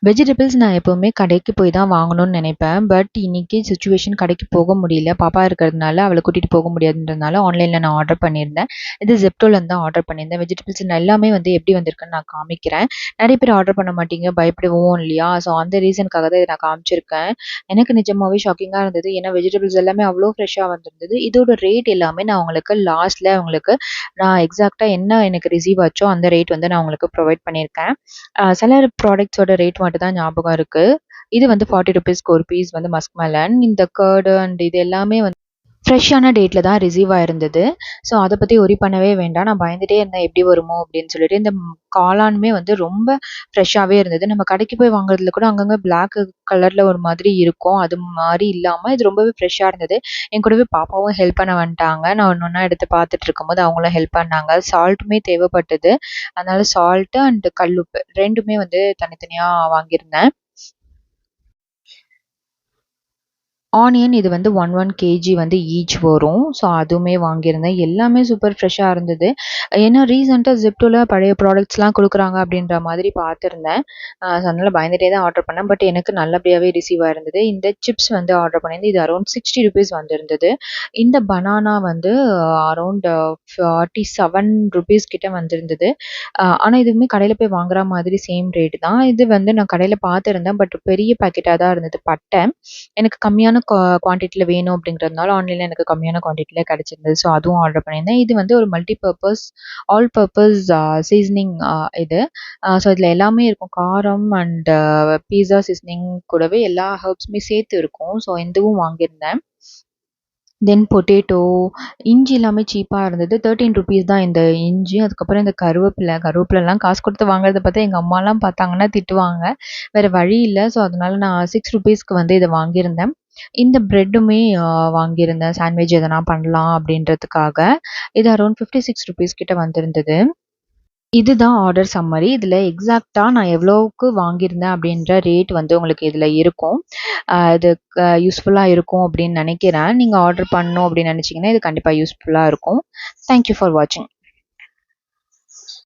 Vegetables நான் எப்போவுமே கடைக்கு போய் தான் வாங்கணும்னு நினைப்பேன். பட் இன்னைக்கு சிச்சுவேஷன் கடைக்கு போக முடியல. பாப்பா இருக்கிறதுனால அவளை கூட்டிகிட்டு போக முடியாதுன்றதுனால ஆன்லைனில் நான் ஆர்டர் பண்ணியிருந்தேன். இது ஜெப்டோலேருந்து தான் ஆர்டர் பண்ணியிருந்தேன். வெஜிடபிள்ஸ் எல்லாமே வந்து எப்படி வந்திருக்குன்னு நான் காமிக்கிறேன். நிறைய பேர் ஆர்டர் பண்ண மாட்டீங்க, பயப்படுவோம் இல்லையா? ஸோ அந்த ரீசனுக்காக தான் இதை நான் காமிச்சிருக்கேன். எனக்கு நிஜமாவே ஷாக்கிங்காக இருந்தது. ஏன்னா வெஜிடபிள்ஸ் எல்லாமே அவ்வளோ ஃப்ரெஷ்ஷாக வந்திருந்தது. இதோட ரேட் எல்லாமே நான் உங்களுக்கு லாஸ்ட்டில் உங்களுக்கு நான் எக்ஸாக்டாக என்ன எனக்கு ரிசீவ் ஆச்சோ அந்த ரேட் வந்து நான் உங்களுக்கு ப்ரொவைட் பண்ணியிருக்கேன். சில ப்ராடக்ட்ஸோட ரேட் மட்டும் தான் ஞாபகம் இருக்கு. இது வந்து ₹40க்கு ஒரு பீஸ் வந்து மஸ்க் மெலன். இந்த கர்டு அண்ட் இது எல்லாமே வந்து ஃப்ரெஷ்ஷான டேட்டில் தான் ரிசீவ் ஆயிருந்தது. ஸோ அதை பற்றி ஒரி பண்ணவே வேண்டாம். நான் பயந்துட்டே இருந்தேன் எப்படி வருமோ அப்படின்னு சொல்லிட்டு. இந்த காளானுமே வந்து ரொம்ப ஃப்ரெஷ்ஷாகவே இருந்தது. நம்ம கடைக்கு போய் வாங்குறதுல கூட அங்கங்கே பிளாக் கலரில் ஒரு மாதிரி இருக்கும். அது மாதிரி இல்லாமல் இது ரொம்பவே ஃப்ரெஷ்ஷாக இருந்தது. என் கூடவே பாப்பாவும் ஹெல்ப் பண்ண வந்துட்டாங்க. நான் ஒன்று ஒன்றா எடுத்து பார்த்துட்டு இருக்கும்போது அவங்களும் ஹெல்ப் பண்ணாங்க. சால்ட்டுமே தேவைப்பட்டது. அதனால சால்ட்டு அண்ட் கல்லுப்பு 2மே வந்து தனித்தனியாக வாங்கியிருந்தேன். ஆனியன் இது வந்து 1 கேஜி வந்து ஈச் வரும். ஸோ அதுவுமே வாங்கியிருந்தேன். எல்லாமே சூப்பர் ஃப்ரெஷ்ஷாக இருந்தது. ஏன்னா ரீசெண்டாக ஜெப்டோல பழைய ப்ராடக்ட்ஸ்லாம் கொடுக்குறாங்க அப்படின்ற மாதிரி பார்த்துருந்தேன். ஸோ அதனால் பயந்துட்டே தான் ஆர்டர் பண்ணேன். பட் எனக்கு நல்லபடியாகவே ரிசீவ் ஆயிருந்தது. இந்த சிப்ஸ் வந்து ஆர்டர் பண்ணியிருந்தேன். இது அரௌண்ட் ₹60 வந்திருந்தது. இந்த பனானா வந்து அரௌண்ட் ₹47 கிட்ட வந்திருந்தது. ஆனால் இதுவுமே கடையில் போய் வாங்குற மாதிரி சேம் ரேட் தான். இது வந்து நான் கடையில் பார்த்துருந்தேன். பட் பெரிய பேக்கெட்டாக தான் இருந்தது பட்டை. எனக்கு கம்மியான குவான்டிட்டியில் வேணும் அப்படிங்கிறதுனால ஆன்லைனில் எனக்கு கம்மியான குவான்டிட்டியில் கிடச்சிருந்தது. ஸோ அதுவும் ஆர்டர் பண்ணியிருந்தேன். இது வந்து ஒரு மல்டிபர்பஸ் ஆல் பர்பஸ் சீசனிங் இது. ஸோ இதில் எல்லாமே இருக்கும். காரம் அண்ட் பீஸா சீசனிங் கூடவே எல்லா ஹர்ப்ஸுமே சேர்த்து இருக்கும். ஸோ இதுவும் வாங்கியிருந்தேன். தென் பொட்டேட்டோ, இஞ்சி எல்லாமே சீப்பாக இருந்தது. ₹13 தான் இந்த இஞ்சி. அதுக்கப்புறம் இந்த கருவேப்பிலலாம் காசு கொடுத்து வாங்குறத பார்த்தா எங்கள் அம்மாலாம் பார்த்தாங்கன்னா திட்டுவாங்க. வேறு வழி இல்லை. ஸோ அதனால நான் ₹6க்கு வந்து இதை வாங்கியிருந்தேன். இந்த ப்ரெட்டுமே வாங்கியிருந்தேன். சாண்ட்விச் எதனா பண்ணலாம் அப்படின்றதுக்காக. இது அரௌண்ட் ₹56 கிட்ட வந்திருந்தது. இதுதான் ஆர்டர் சம்மரி. இதில் எக்ஸாக்ட்டா நான் எவ்வளோவுக்கு வாங்கியிருந்தேன் அப்படின்ற ரேட் வந்து உங்களுக்கு இதில் இருக்கும். இது யூஸ்ஃபுல்லா இருக்கும் அப்படின்னு நினைக்கிறேன். நீங்க ஆர்டர் பண்ணணும் அப்படின்னு நினைச்சீங்கன்னா, இது கண்டிப்பா யூஸ்ஃபுல்லா இருக்கும். தேங்க் யூ ஃபார் வாட்சிங்.